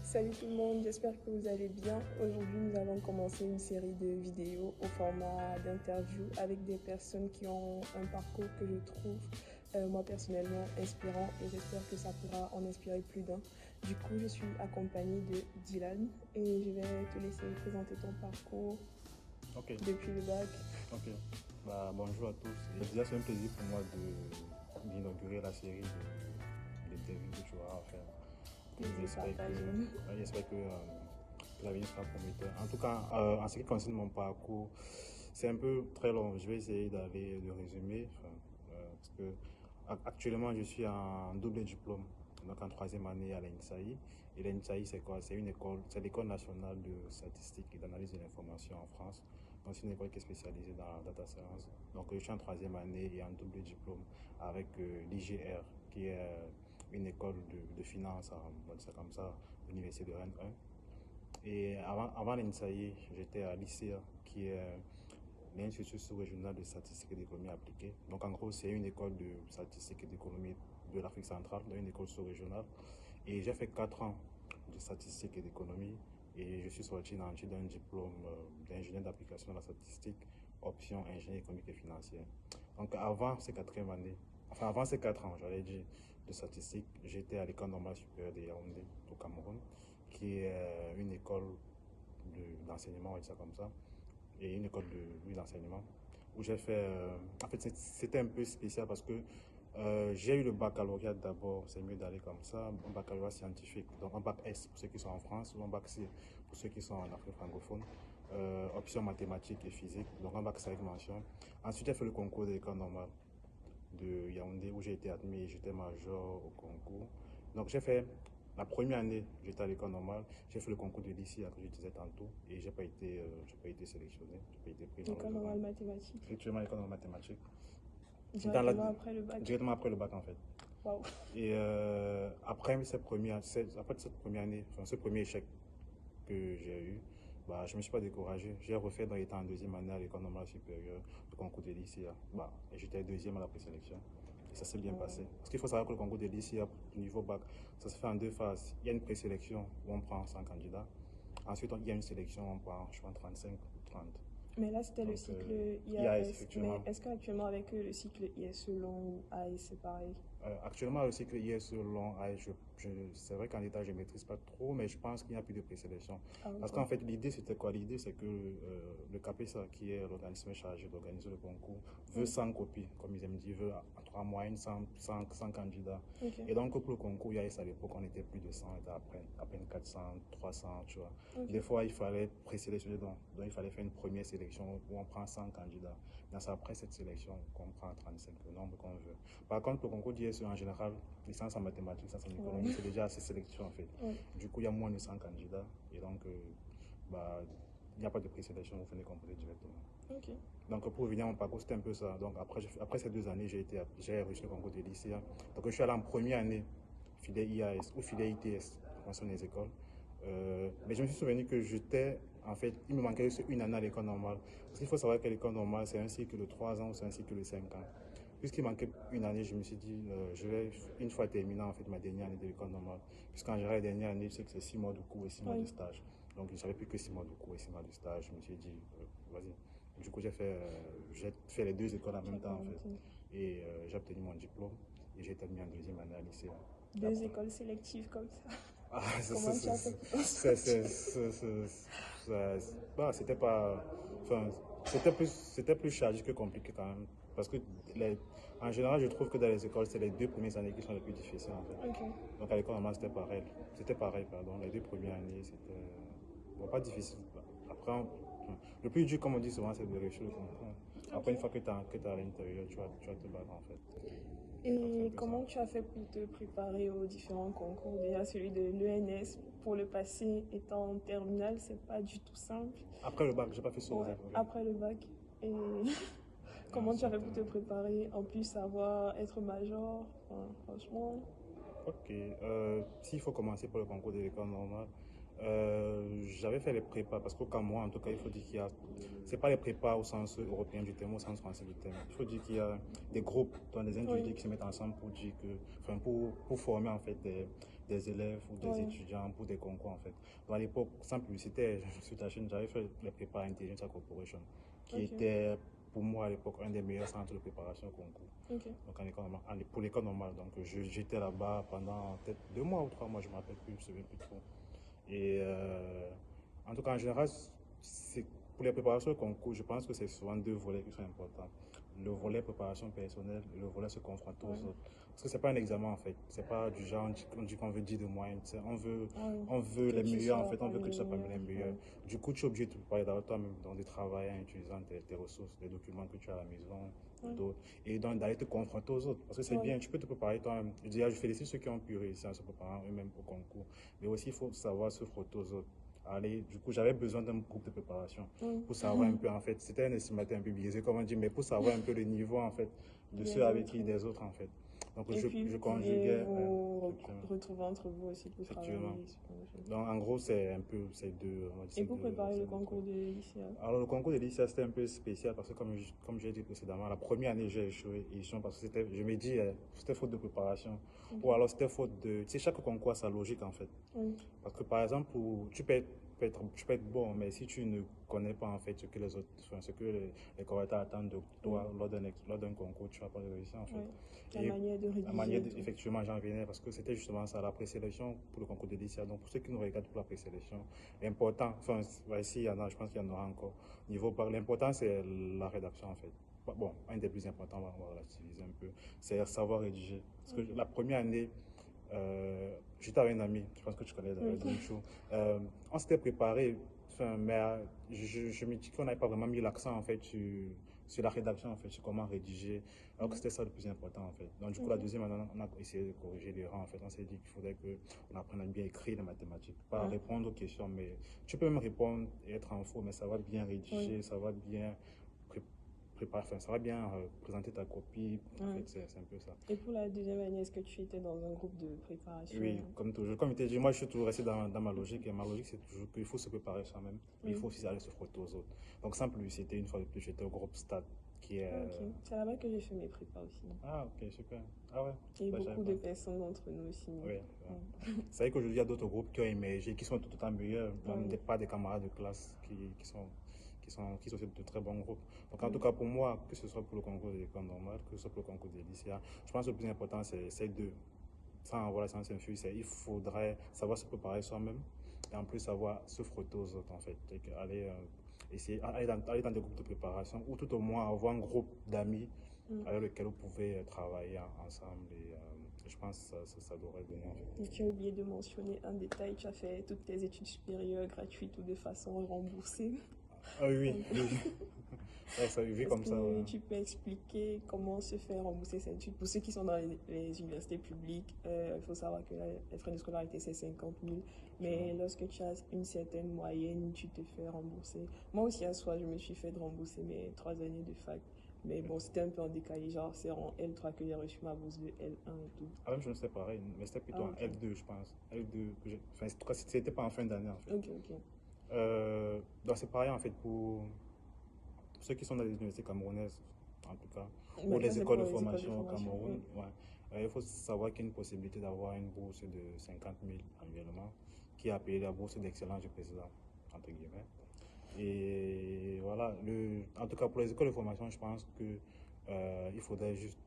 Salut tout le monde, j'espère que vous allez bien. Aujourd'hui, nous allons commencer une série de vidéos au format d'interview avec des personnes qui ont un parcours que je trouve, moi personnellement, inspirant et j'espère que ça pourra en inspirer plus d'un. Du coup, je suis accompagnée de Dylan et je vais te laisser présenter ton parcours depuis le bac. Ok. Bonjour à tous. Et déjà, c'est un plaisir pour moi d'inaugurer la série d'interviews que tu auras à faire. J'espère que l'avenir sera prometteur. En tout cas, en ce qui concerne mon parcours, c'est un peu très long. Je vais essayer d'aller le résumer. Parce que actuellement, je suis en double diplôme, donc en troisième année à l'ENSAI. Et l'ENSAI, c'est quoi? C'est une école, c'est l'École nationale de statistique et d'analyse de l'information en France. Donc, c'est une école qui est spécialisée dans la data science. Donc, je suis en troisième année et en double diplôme avec l'IGR, qui est une école de finance, on dit ça comme ça, l'université de Rennes 1. Et avant l'INSAI, j'étais à l'ICA, qui est l'Institut sous-régional de statistique et d'économie appliquée. Donc en gros, c'est une école de statistique et d'économie de l'Afrique centrale, donc une école sous-régionale. Et j'ai fait 4 ans de statistique et d'économie et je suis sorti d'un diplôme d'ingénieur d'application de la statistique, option ingénieur économique et financier. Donc avant ces 4e année, enfin avant ces 4 ans, j'allais dire, de statistique, j'étais à l'École normale supérieure de Yaoundé au Cameroun, qui est une école d'enseignement, on va dire ça comme ça, et une école d'enseignement où j'ai fait. En fait, c'était un peu spécial parce que j'ai eu le baccalauréat d'abord, c'est mieux d'aller comme ça, un baccalauréat scientifique, donc un bac S pour ceux qui sont en France ou un bac C pour ceux qui sont en Afrique francophone, option mathématiques et physique, donc un bac 5 mention. Ensuite, j'ai fait le concours de l'école normale de Yaoundé où j'ai été admis et j'étais major au concours. Donc j'ai fait la première année, j'étais à l'école normale, j'ai fait le concours de lycée, que je disais tantôt, et j'ai pas été sélectionné, j'ai pas été pris dans L'école normale mathématique. Effectivement, l'école normale mathématique. Directement après le bac. Directement après le bac en fait. Wow. Et après cette première année, enfin ce premier échec que j'ai eu, je ne me suis pas découragé. J'ai refait dans l'état en deuxième année à l'école normale supérieure, le concours de lycée. Et j'étais deuxième à la présélection. Et ça s'est bien passé. Parce qu'il faut savoir que le concours de lycée, au niveau bac, ça se fait en 2 phases. Il y a une présélection où on prend 100 candidats. Ensuite, il y a une sélection où on prend, je pense, 35 ou 30. Mais là, c'était le cycle IAS. Mais est-ce qu'actuellement, avec le cycle ISE long ou AS, c'est pareil? Actuellement, le cycle ISE long, c'est vrai qu'en état, je ne maîtrise pas trop, mais je pense qu'il n'y a plus de présélection. Parce qu'en fait, l'idée, c'était quoi? L'idée, c'est que le CAPESA, qui est l'organisme chargé d'organiser le concours, veut 100 copies, comme ils aiment dire, veut en 3 mois 100 candidats. Et donc, pour le concours IAS, à l'époque, on était plus de 100, on était à peine 400, 300, tu vois. Des fois, il fallait présélectionner, donc il fallait faire une première sélection où on prend 100 candidats. C'est après cette sélection qu'on prend 35, le nombre qu'on veut. Par contre, le concours d'ISE en général, licence en mathématiques, licence en économie, c'est déjà assez sélection en fait. Du coup, il y a moins de 100 candidats et donc il n'y a pas de présélection, vous venez composer directement. Donc pour revenir à mon parcours, c'était un peu ça. Donc après ces 2 années, j'ai reçu le concours de lycée. Donc je suis allé en première année, filière IAS ou filière ITS, formation des écoles. Mais je me suis souvenu que il me manquait juste une année à l'école normale. Parce qu'il faut savoir que l'école normale, c'est un cycle de 3 ans ou c'est un cycle de 5 ans. Puisqu'il manquait une année, je me suis dit, je vais, une fois terminant en fait, ma dernière année de l'école normale, puisqu'en général, la dernière année, je sais que c'est 6 mois de cours et 6 mois de stage. Donc, je ne savais plus que 6 mois de cours et 6 mois de stage. Je me suis dit, vas-y. Du coup, j'ai fait les 2 écoles en même temps, en fait. Et j'ai obtenu mon diplôme et j'ai été admis en deuxième année à lycée. 2 écoles sélectives comme ça. Comment tu as fait? C'était pas. Enfin, c'était plus chargé que compliqué quand même. Parce que, en général, je trouve que dans les écoles, c'est les 2 premières années qui sont les plus difficiles en fait. Donc à l'école normale, c'était pareil. Pardon. Les 2 premières années, c'était. Bon, pas difficile. Après, le plus dur, comme on dit souvent, c'est de réussir le concours. Après, une fois que tu es à l'intérieur, tu vas te battre en fait. Et comment tu as fait pour te préparer aux différents concours? Déjà, celui de l'ENS, pour le passer étant en terminale, c'est pas du tout simple. Après le bac, j'ai pas fait ça. Après le bac. Et comment tu as fait pour te préparer? En plus, savoir être major, enfin, franchement. Ok, s'il faut commencer par le concours de l'école normale, j'avais fait les prépas parce qu'au Cameroun, en tout cas, il faut dire qu'il y a, c'est pas les prépas au sens européen du terme, au sens français du terme. Il faut dire qu'il y a des groupes, des individus qui se mettent ensemble pour dire que, enfin, pour former en fait des élèves ou des étudiants pour des concours en fait. Donc à l'époque, sans publicité, sur ta chaîne, j'avais fait les prépas Intelligence Corporation, qui était pour moi à l'époque un des meilleurs centres de préparation au concours. Donc pour l'école normale. Donc j'étais là-bas pendant peut-être 2 mois ou 3 mois, je ne me rappelle plus, je ne me souviens plus trop. Et en tout cas, en général, pour les préparations au concours, je pense que c'est souvent 2 volets qui sont importants. Le volet préparation personnelle et le volet se confronter aux autres. Parce que c'est pas un examen en fait. C'est pas du genre on dit qu'on veut 10 de moyenne. On veut les meilleurs en fait. On veut que tu sois parmi les meilleurs. Du coup, tu es obligé de te préparer d'abord toi-même, donc de travailler en utilisant tes ressources, les documents que tu as à la maison, d'autres. Et donc d'aller te confronter aux autres. Parce que c'est bien, tu peux te préparer toi-même. Je félicite ceux qui ont pu réussir en se préparant eux-mêmes au concours. Mais aussi, il faut savoir se frotter aux autres. Allez, du coup, j'avais besoin d'un groupe de préparation pour savoir un peu, en fait, c'était un estimateur un peu biaisé, comme on dit, mais pour savoir un peu le niveau, en fait, de ceux avec qui des autres, en fait. Donc, je conjuguais. Vous retrouver entre vous aussi pour travailler. Donc, en gros, c'est un peu ces deux. Et pour préparer le concours de lycée? Alors, le concours de lycée, c'était un peu spécial parce que, comme j'ai dit précédemment, la première année, j'ai échoué parce que je me dis, c'était faute de préparation. Ou alors, c'était faute de. Tu sais, chaque concours a sa logique, en fait. Parce que, par exemple, tu peux être bon, mais si tu ne connais pas en fait ce que les autres, ce que les correcteurs attendent de toi lors d'un concours, tu ne vas pas réussir en fait. La manière de rédiger. Effectivement, j'en venais parce que c'était justement ça, la présélection pour le concours de lycée. Donc pour ceux qui nous regardent pour la présélection, l'important, enfin, ici, il y en a, je pense qu'il y en aura encore. L'important, c'est la rédaction en fait. Bon, un des plus importants, on va relativiser un peu, c'est savoir rédiger. Parce que la première année, j'étais avec un ami, je pense que tu connais David Michou. On s'était préparé, mais je me dis qu'on n'avait pas vraiment mis l'accent en fait sur la rédaction en fait, sur comment rédiger, alors que c'était ça le plus important en fait. Donc du coup la deuxième année, on a essayé de corriger les rangs en fait. On s'est dit qu'il faudrait qu'on apprenne à bien écrire les mathématiques, pas à répondre aux questions, mais tu peux même répondre et être en faux, mais ça va bien rédiger, ça va bien ça va bien présenter ta copie. En fait, c'est un peu ça. Et pour la deuxième année, est-ce que tu étais dans un groupe de préparation? Oui, comme toujours. Comme je t'ai dit, moi, je suis toujours resté dans ma logique. Et ma logique, c'est toujours qu'il faut se préparer soi-même. Mais il faut aussi aller se frotter aux autres. Donc, sans publicité, une fois de plus, j'étais au groupe Stade. C'est là-bas que j'ai fait mes prépas aussi. Ah, ok, super. Ah ouais. Et beaucoup de personnes d'entre nous aussi. Oui. C'est vrai qu'aujourd'hui, il y a d'autres groupes qui ont émergé, qui sont tout autant meilleurs. Pas des camarades de classe qui sont aussi de très bons groupes. Donc en tout cas pour moi, que ce soit pour le concours de l'école normale, que ce soit pour le concours des lycées, je pense que le plus important c'est ces deux. Sans avoir la science infuse, il faudrait savoir se préparer soi-même et en plus savoir se frotter aux autres en fait. Aller dans des groupes de préparation ou tout au moins avoir un groupe d'amis avec lequel vous pouvez travailler ensemble et je pense que ça devrait donner en fait. Et tu as oublié de mentionner un détail, tu as fait toutes tes études supérieures gratuites ou de façon remboursée. Ah oui. Ça vit comme ça. Tu peux expliquer comment se faire rembourser ces études? Pour ceux qui sont dans les universités publiques, il faut savoir que les frais de scolarité, c'est 50 000. Mais lorsque tu as une certaine moyenne, tu te fais rembourser. Moi aussi, à soi, je me suis fait rembourser mes 3 années de fac. Mais bon, c'était un peu en décalé. Genre, c'est en L3 que j'ai reçu ma bourse de L1 et tout. Ah, même je ne sais pareil. Mais c'était plutôt en L2, je pense. L2, enfin, en tout cas, c'était pas en fin d'année, en fait. Ok. Donc, c'est pareil, en fait, pour ceux qui sont dans les universités camerounaises, en tout cas, ou les écoles de formation au Cameroun. Il faut savoir qu'il y a une possibilité d'avoir une bourse de 50 000 annuellement, qui est appelée la bourse d'excellence du président, entre guillemets. Et voilà, en tout cas pour les écoles de formation, je pense qu'il faudrait juste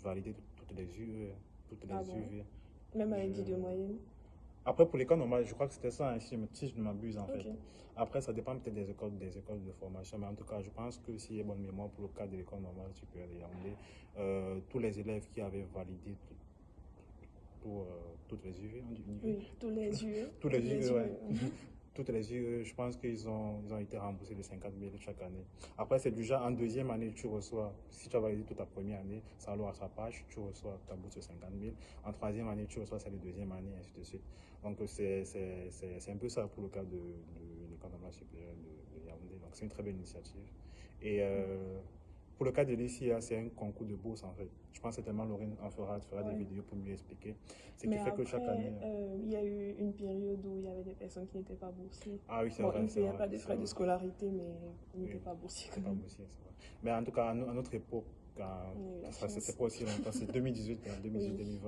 valider toutes les UE. UV. Même avec 10 de moyenne? Après, pour l'école normale, je crois que c'était ça, hein, si je ne m'abuse en fait. Après, ça dépend peut-être des écoles de formation, mais en tout cas, je pense que s'il y a bonne mémoire pour le cas de l'école normale supérieure de Yaoundé, tous les élèves qui avaient validé toutes les UE, on dit tous les UE. tous les UE, ouais. Toutes les UE, je pense qu'ils ont été remboursés de 50 000 chaque année. Après, c'est du genre, en deuxième année, tu reçois, si tu as validé toute ta première année, ça alors à sa page, tu reçois ta bourse de 50 000. En troisième année, tu reçois celle de deuxième année, ainsi de suite. Donc, c'est un peu ça pour le cas de l'école normale supérieure de Yaoundé. Donc, c'est une très belle initiative. Et pour le cas de l'ICIA, c'est un concours de bourse en fait. Je pense certainement Laurine fera des vidéos pour mieux expliquer. Ce qui fait que chaque année. Il y a eu une période où il y avait des personnes qui n'étaient pas boursiées. Ah oui, c'est vrai. Ils ne payaient pas de frais de scolarité, mais ils n'étaient pas boursiers. Pas boursiers, c'est vrai. Mais en tout cas, à notre époque, c'est pas aussi longtemps, c'est 2018, 2018-2020.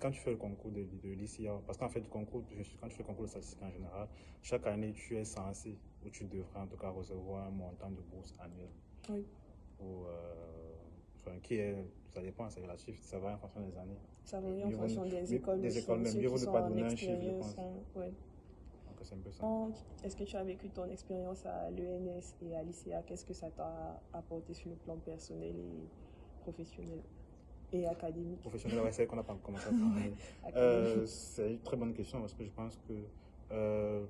quand tu fais le concours de l'ICA, parce qu'en fait, quand tu fais le concours de statistique en général, chaque année, tu es censé, ou tu devrais en tout cas recevoir un montant de bourse annuel. Oui. Ou, enfin, qui est, ça dépend, c'est relatif, ça varie en fonction des années. Ça varie en Mieux vaut- fonction des écoles des aussi. écoles même. Ceux Mieux vaut qui ne sont pas en donner un chiffre, je pense. expérience, ouais. Donc c'est un peu ça. Est-ce que tu as vécu ton expérience à l'ENS et à l'ICA? Qu'est-ce que ça t'a apporté sur le plan personnel et professionnel et académique? Professionnel, ouais, c'est vrai qu'on n'a pas commencé à parler. Académique. C'est une très bonne question parce que je pense que euh,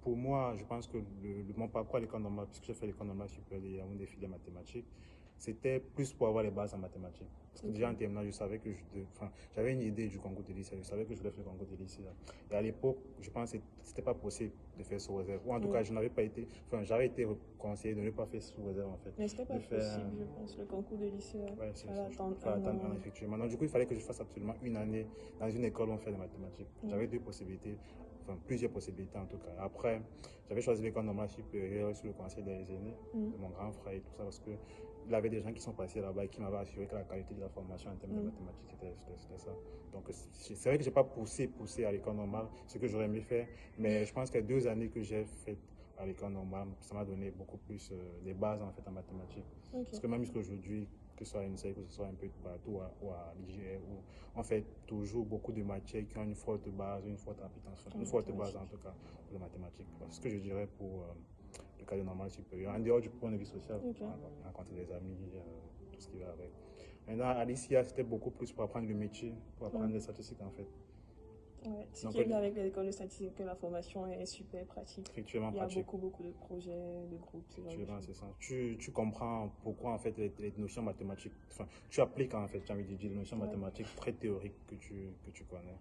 pour moi, je pense que mon parcours à l'école normale, puisque j'ai fait l'école normale supérieure et un défi des mathématiques, c'était plus pour avoir les bases en mathématiques. Parce que déjà en terminale, je savais que j'avais une idée du concours de lycée, je savais que je voulais faire le concours de lycée. Et à l'époque, je pense que c'était pas possible de faire sous réserve. Ou en tout cas, je n'avais pas été, enfin, j'avais été conseillé de ne pas faire sous réserve en fait. Mais c'était pas De faire, possible, je pense, le concours de lycée. ouais, c'est Fallait ça. attendre Il fallait un attendre an. effectivement. Donc, du coup, il fallait que je fasse absolument une année dans une école où on fait des mathématiques. J'avais deux possibilités, enfin plusieurs possibilités en tout cas. Après, j'avais choisi l'école normale supérieure sous le conseil des aînés, de mon grand frère et tout ça, parce que il avait des gens qui sont passés là-bas et qui m'avaient assuré que la qualité de la formation en termes de mathématiques, c'était ça. Donc, c'est vrai que je n'ai pas poussé à l'école normale, ce que j'aurais aimé faire, mais je pense que les 2 années que j'ai faites à l'école normale, ça m'a donné beaucoup plus des bases en fait en mathématiques. Parce que même jusqu'à aujourd'hui, que ce soit à l'INSEE, que ce soit un peu partout ou à l'IGE, où on fait toujours beaucoup de matières qui ont une forte base, une forte appétence, une forte base en tout cas pour les mathématiques. C'est ce que je dirais pour le cadre normal supérieur. En dehors du point de vue social, rencontrer des amis, tout ce qui va avec. Maintenant, à l'ICA, c'était beaucoup plus pour apprendre le métier, pour apprendre les statistiques en fait. Ouais. Ce qui est bien avec l'école de statistique, c'est que la formation est super pratique. Effectivement, il y a beaucoup de projets, de groupes. Effectivement, c'est ça. Tu comprends pourquoi en fait les notions mathématiques, enfin, tu appliques en fait, j'ai envie de dire, les notions mathématiques très théoriques que tu connais.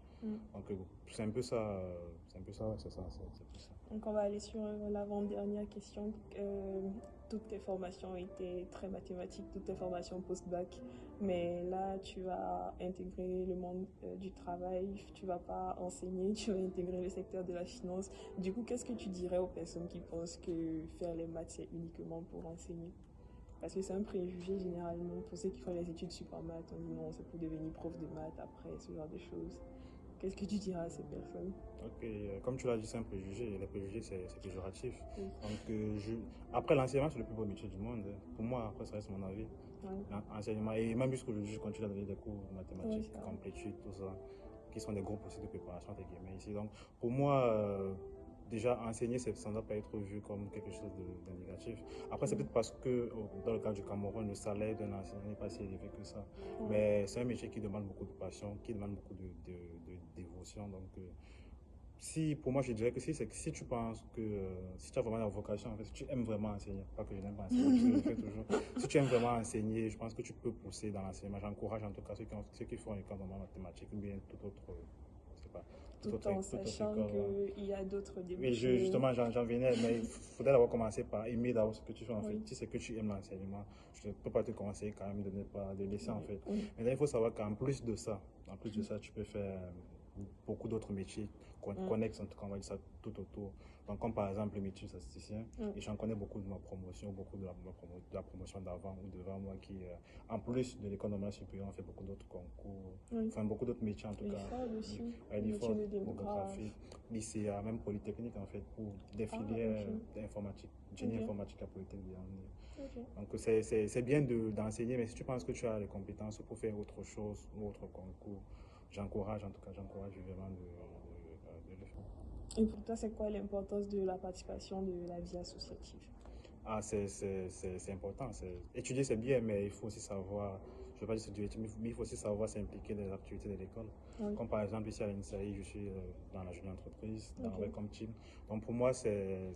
Donc c'est un peu ça, c'est un peu ça, c'est ça. Donc on va aller sur l'avant-dernière question. Toutes tes formations étaient très mathématiques, toutes tes formations post-bac, mais là tu vas intégrer le monde du travail, tu vas pas enseigner, tu vas intégrer le secteur de la finance. Du coup, qu'est-ce que tu dirais aux personnes qui pensent que faire les maths c'est uniquement pour enseigner? Parce que c'est un préjugé généralement pour ceux qui font les études super maths, on dit non, c'est pour devenir prof de maths après, ce genre de choses. Qu'est-ce que tu diras à ces personnes? Ok, comme tu l'as dit, c'est un préjugé. Les préjugés, c'est péjoratif. Donc, après, l'enseignement, c'est le plus beau métier du monde. Pour moi, après, ça reste mon avis. L'enseignement, et même jusqu'aujourd'hui, je continue à donner des cours de mathématiques, complétude, tout ça, qui sont des groupes aussi de préparation, entre guillemets, ici. Donc, pour moi, déjà, enseigner, ça ne doit pas être vu comme quelque chose de négatif. Après, c'est peut-être parce que, dans le cas du Cameroun, le salaire d'un enseignant n'est pas si élevé que ça. Mais c'est un métier qui demande beaucoup de passion, qui demande beaucoup de dévotion. Donc, pour moi, je dirais que si tu penses que si tu as vraiment la vocation, en fait, si tu aimes vraiment enseigner, pas que je n'aime pas enseigner, je le fais toujours. Si tu aimes vraiment enseigner, je pense que tu peux pousser dans l'enseignement. J'encourage en tout cas ceux qui font l'école de mathématiques ou bien toute autre, je sais pas, tout en sachant qu'il y a d'autres débouchés. Oui, justement, j'en venais, mais il faudrait d'abord commencer par aimer d'abord ce que tu fais en fait. Si c'est que tu aimes l'enseignement, je ne peux pas te conseiller quand même de laisser en fait. Mais là, il faut savoir qu'en plus de ça, tu peux faire beaucoup d'autres métiers connexes, en tout cas, on va dire ça tout autour. Donc, comme par exemple le métier de statisticien, et j'en connais beaucoup de ma promotion, beaucoup de la promotion d'avant ou devant moi qui, en plus de l'école normale supérieure, on fait beaucoup d'autres concours, enfin beaucoup d'autres métiers en tout cas. L'IFOD, démographie, lycéa, même polytechnique en fait, pour des filières d'informatique, génie informatique à polytechnique. Donc c'est bien d'enseigner, mais si tu penses que tu as les compétences pour faire autre chose ou autre concours, j'encourage vraiment de le faire. Et pour toi, c'est quoi l'importance de la participation de la vie associative? C'est important. Étudier, c'est bien, mais il faut aussi savoir, je ne vais pas dire étudier, mais il faut aussi savoir s'impliquer dans les activités de l'école. Comme par exemple, ici à l'INSEE, je suis dans la jeune entreprise, dans Welcome Team. Donc pour moi, c'est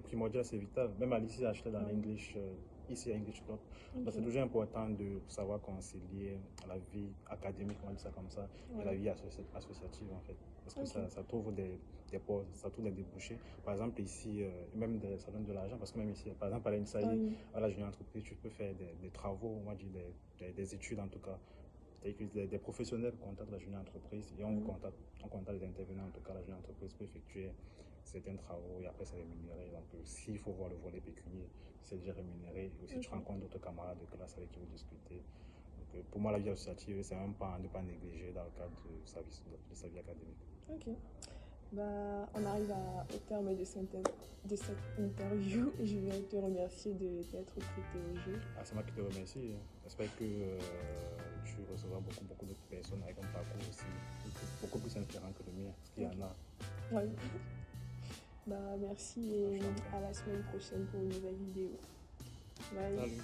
primordial, c'est vital. Même à l'ICI, j'étais dans l'English, ici à English Club. Donc c'est toujours important de savoir concilier la vie académique, on va dire ça comme ça, et la vie associative en fait. Parce que ça trouve des postes, ça trouve des débouchés. Par exemple ici, même ça donne de l'argent, parce que même ici, par exemple à l'INSEE, à la jeune entreprise, tu peux faire des travaux, on va dire des études en tout cas. C'est-à-dire que des professionnels contactent la jeune entreprise et on contacte les intervenants, en tout cas la jeune entreprise peut effectuer certains travaux et après c'est rémunéré. Donc s'il faut voir le volet pécunier, c'est déjà rémunéré. Et aussi tu rencontres d'autres camarades de classe avec qui vous discutez. Donc pour moi, la vie associative, c'est même pas à ne pas négliger dans le cadre de sa vie académique. Ok. Bah, on arrive au terme de cette interview. Je vais te remercier de t'être prêté au jeu. Ah, c'est moi qui te remercie. J'espère que tu recevras beaucoup d'autres personnes avec un parcours aussi beaucoup plus inspirant que le mien, parce qu'il y en a. Ouais. Bah, merci et à la semaine prochaine pour une nouvelle vidéo. Bye. Salut.